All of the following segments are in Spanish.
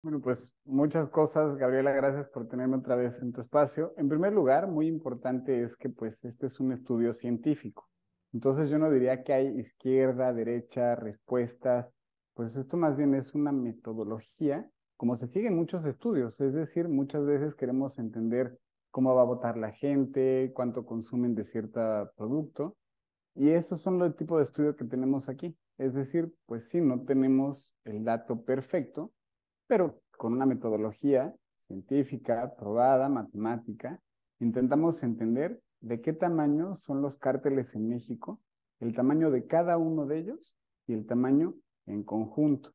Bueno, pues muchas cosas, Gabriela, gracias por tenerme otra vez en tu espacio. En primer lugar, muy importante es que pues este es un estudio científico. Entonces yo no diría que hay izquierda, derecha, respuestas, pues esto más bien es una metodología, como se sigue en muchos estudios, es decir, muchas veces queremos entender cómo va a votar la gente, cuánto consumen de cierto producto, y esos son los tipos de estudio que tenemos aquí. Es decir, pues sí, no tenemos el dato perfecto, pero con una metodología científica, probada, matemática, intentamos entender de qué tamaño son los cárteles en México, el tamaño de cada uno de ellos y el tamaño en conjunto.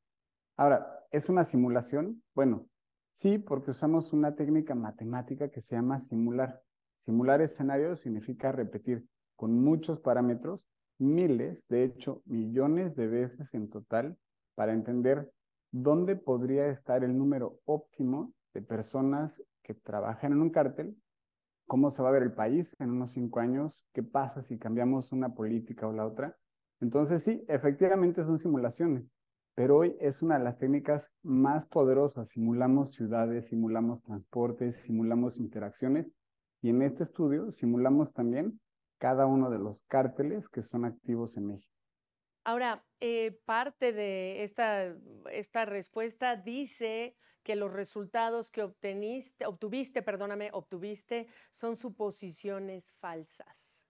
Ahora, ¿es una simulación? Bueno, sí, porque usamos una técnica matemática que se llama simular. Simular escenarios significa repetir con muchos parámetros, miles, de hecho, millones de veces en total, para entender dónde podría estar el número óptimo de personas que trabajan en un cártel, cómo se va a ver el país en unos 5 años, qué pasa si cambiamos una política o la otra. Entonces sí, efectivamente son simulaciones, pero hoy es una de las técnicas más poderosas. Simulamos ciudades, simulamos transportes, simulamos interacciones y en este estudio simulamos también cada uno de los cárteles que son activos en México. Ahora, parte de esta respuesta dice que los resultados que obtuviste son suposiciones falsas.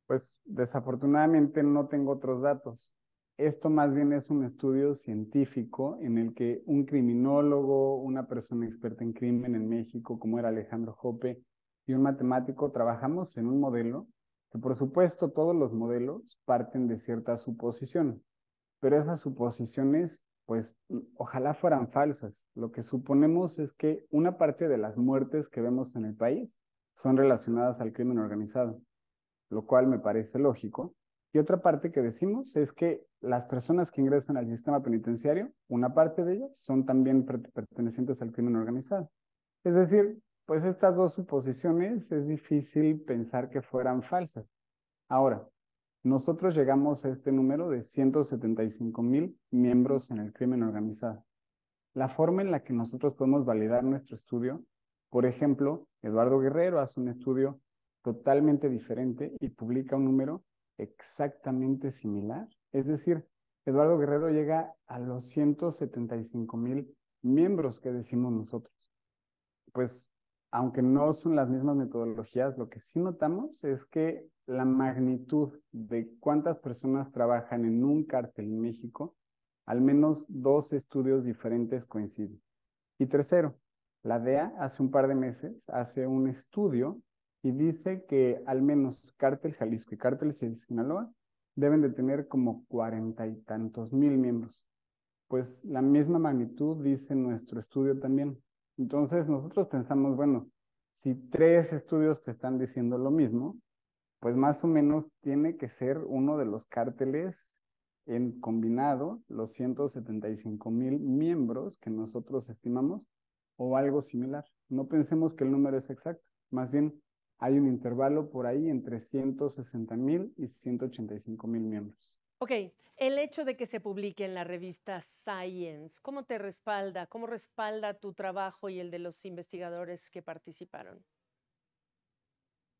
Pues desafortunadamente no tengo otros datos. Esto más bien es un estudio científico en el que un criminólogo, una persona experta en crimen en México, como era Alejandro Jope, y un matemático trabajamos en un modelo que por supuesto todos los modelos parten de ciertas suposiciones, pero esas suposiciones pues ojalá fueran falsas. Lo que suponemos es que una parte de las muertes que vemos en el país son relacionadas al crimen organizado, lo cual me parece lógico. Y otra parte que decimos es que las personas que ingresan al sistema penitenciario, una parte de ellas son también pertenecientes al crimen organizado. Es decir, pues estas dos suposiciones es difícil pensar que fueran falsas. Ahora, nosotros llegamos a este número de 175,000 miembros en el crimen organizado. La forma en la que nosotros podemos validar nuestro estudio, por ejemplo, Eduardo Guerrero hace un estudio totalmente diferente y publica un número exactamente similar. Es decir, Eduardo Guerrero llega a los 175,000 miembros que decimos nosotros. Pues, aunque no son las mismas metodologías, lo que sí notamos es que la magnitud de cuántas personas trabajan en un cártel en México, al menos dos estudios diferentes coinciden. Y tercero, la DEA hace un par de meses hace un estudio y dice que al menos Cártel Jalisco y Cártel Sinaloa deben de tener como 40 y tantos mil miembros. Pues la misma magnitud dice nuestro estudio también. Entonces nosotros pensamos, bueno, si tres estudios te están diciendo lo mismo, pues más o menos tiene que ser uno de los cárteles en combinado, los 175,000 miembros que nosotros estimamos, o algo similar. No pensemos que el número es exacto, más bien hay un intervalo por ahí entre 160,000 y 185,000 miembros. Ok, el hecho de que se publique en la revista Science, ¿cómo te respalda? ¿Cómo respalda tu trabajo y el de los investigadores que participaron?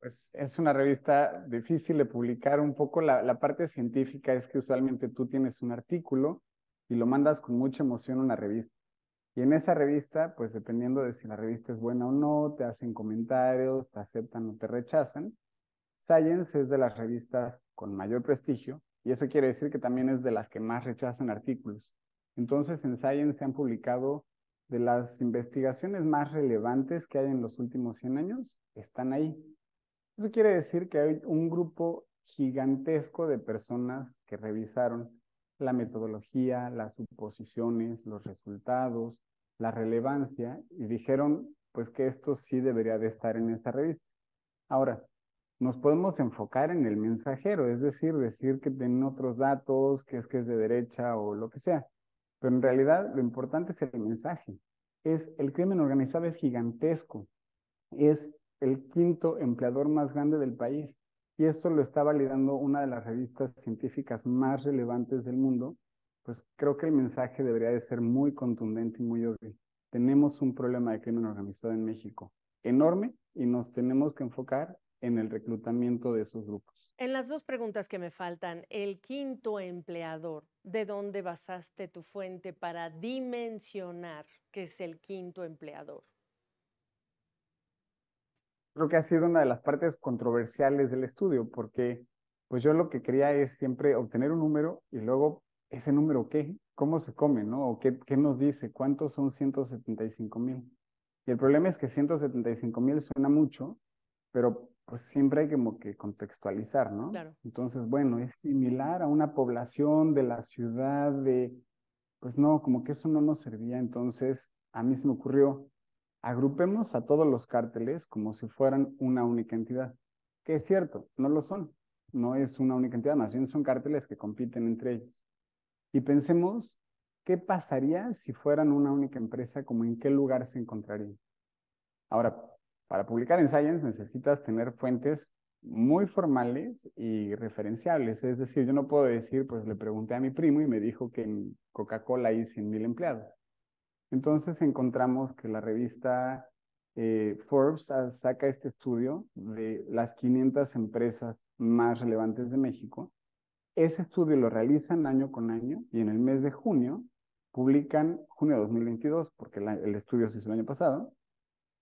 Pues es una revista difícil de publicar un poco. La parte científica es que usualmente tú tienes un artículo y lo mandas con mucha emoción a una revista. Y en esa revista, pues dependiendo de si la revista es buena o no, te hacen comentarios, te aceptan o te rechazan. Science es de las revistas con mayor prestigio y eso quiere decir que también es de las que más rechazan artículos. Entonces, en Science se han publicado de las investigaciones más relevantes que hay en los últimos 100 años, están ahí. Eso quiere decir que hay un grupo gigantesco de personas que revisaron la metodología, las suposiciones, los resultados, la relevancia y dijeron pues que esto sí debería de estar en esta revista. Ahora, nos podemos enfocar en el mensajero, es decir que tienen otros datos, que es de derecha o lo que sea. Pero en realidad lo importante es el mensaje. El crimen organizado es gigantesco, es el quinto empleador más grande del país. Y esto lo está validando una de las revistas científicas más relevantes del mundo. pues creo que el mensaje debería de ser muy contundente y muy obvio. Tenemos un problema de crimen organizado en México enorme y nos tenemos que enfocar en el reclutamiento de esos grupos. En las dos preguntas que me faltan, el quinto empleador, ¿de dónde basaste tu fuente para dimensionar qué es el quinto empleador? Creo que ha sido una de las partes controversiales del estudio, porque pues yo lo que quería es siempre obtener un número y luego ese número qué, cómo se come, ¿no? O qué nos dice, cuántos son 175,000. Y el problema es que 175,000 suena mucho, pero pues siempre hay como que contextualizar, ¿no? Claro. Entonces, bueno, es similar a una población de la ciudad de, pues no, como que eso no nos servía. Entonces, a mí se me ocurrió, agrupemos a todos los cárteles como si fueran una única entidad, que es cierto, no lo son, no es una única entidad, más bien son cárteles que compiten entre ellos. Y pensemos, ¿qué pasaría si fueran una única empresa, como en qué lugar se encontrarían? Ahora, para publicar en Science necesitas tener fuentes muy formales y referenciables. Es decir, yo no puedo decir, pues le pregunté a mi primo y me dijo que en Coca-Cola hay 100,000 empleados. Entonces encontramos que la revista Forbes saca este estudio de las 500 empresas más relevantes de México. Ese estudio lo realizan año con año y en el mes de junio publican, junio de 2022, porque el estudio se hizo el año pasado,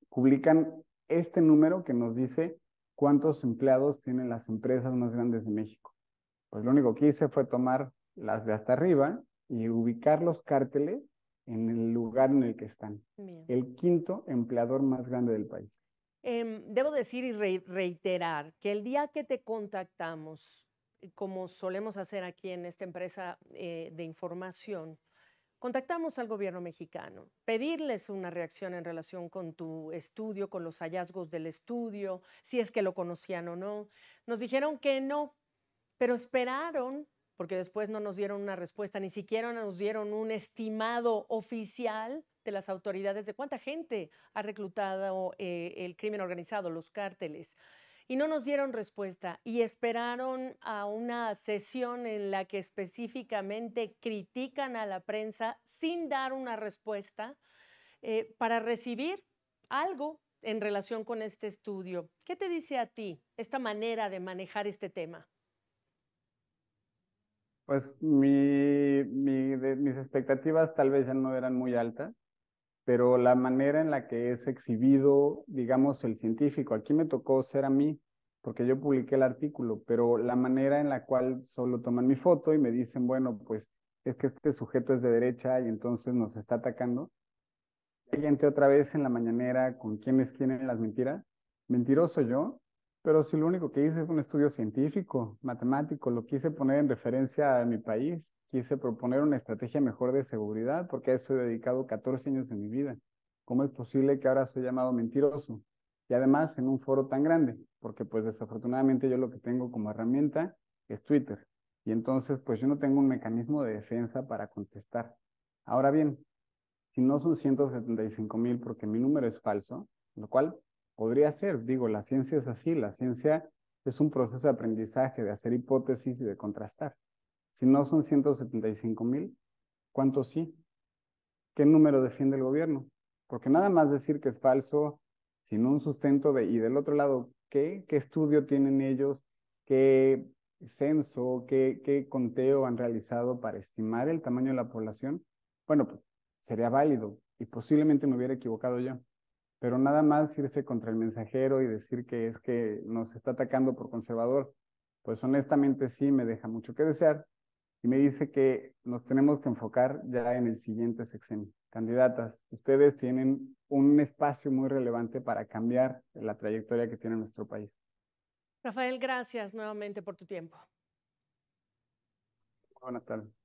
publican este número que nos dice cuántos empleados tienen las empresas más grandes de México. Pues lo único que hice fue tomar las de hasta arriba y ubicar los cárteles en el lugar en el que están. Bien. El quinto empleador más grande del país. Debo decir y reiterar que el día que te contactamos, como solemos hacer aquí en esta empresa de información, contactamos al gobierno mexicano, pedirles una reacción en relación con tu estudio, con los hallazgos del estudio, si es que lo conocían o no. Nos dijeron que no, pero esperaron, porque después no nos dieron una respuesta, ni siquiera nos dieron un estimado oficial de las autoridades de cuánta gente ha reclutado el crimen organizado, los cárteles. Y no nos dieron respuesta y esperaron a una sesión en la que específicamente critican a la prensa sin dar una respuesta para recibir algo en relación con este estudio. ¿Qué te dice a ti esta manera de manejar este tema? Pues mis expectativas tal vez ya no eran muy altas, pero la manera en la que es exhibido, digamos, el científico, aquí me tocó ser a mí, porque yo publiqué el artículo, pero la manera en la cual solo toman mi foto y me dicen, bueno, pues es que este sujeto es de derecha y entonces nos está atacando. Y entré otra vez en la mañanera con quienes quieren las mentiras. Mentiroso yo, pero si lo único que hice fue un estudio científico, matemático, lo quise poner en referencia a mi país, quise proponer una estrategia mejor de seguridad, porque a eso he dedicado 14 años de mi vida. ¿Cómo es posible que ahora soy llamado mentiroso? Y además en un foro tan grande, porque pues desafortunadamente yo lo que tengo como herramienta es Twitter. Y entonces pues yo no tengo un mecanismo de defensa para contestar. Ahora bien, si no son 175,000 porque mi número es falso, lo cual podría ser, digo, la ciencia es así, la ciencia es un proceso de aprendizaje, de hacer hipótesis y de contrastar. Si no son 175,000, ¿cuántos sí? ¿Qué número defiende el gobierno? Porque nada más decir que es falso, sin un sustento y del otro lado, ¿qué estudio tienen ellos? ¿Qué censo, qué conteo han realizado para estimar el tamaño de la población? Bueno, pues sería válido y posiblemente me hubiera equivocado yo. Pero nada más irse contra el mensajero y decir que es que nos está atacando por conservador, pues honestamente sí me deja mucho que desear y me dice que nos tenemos que enfocar ya en el siguiente sexenio. Candidatas, ustedes tienen un espacio muy relevante para cambiar la trayectoria que tiene nuestro país. Rafael, gracias nuevamente por tu tiempo. Buenas tardes.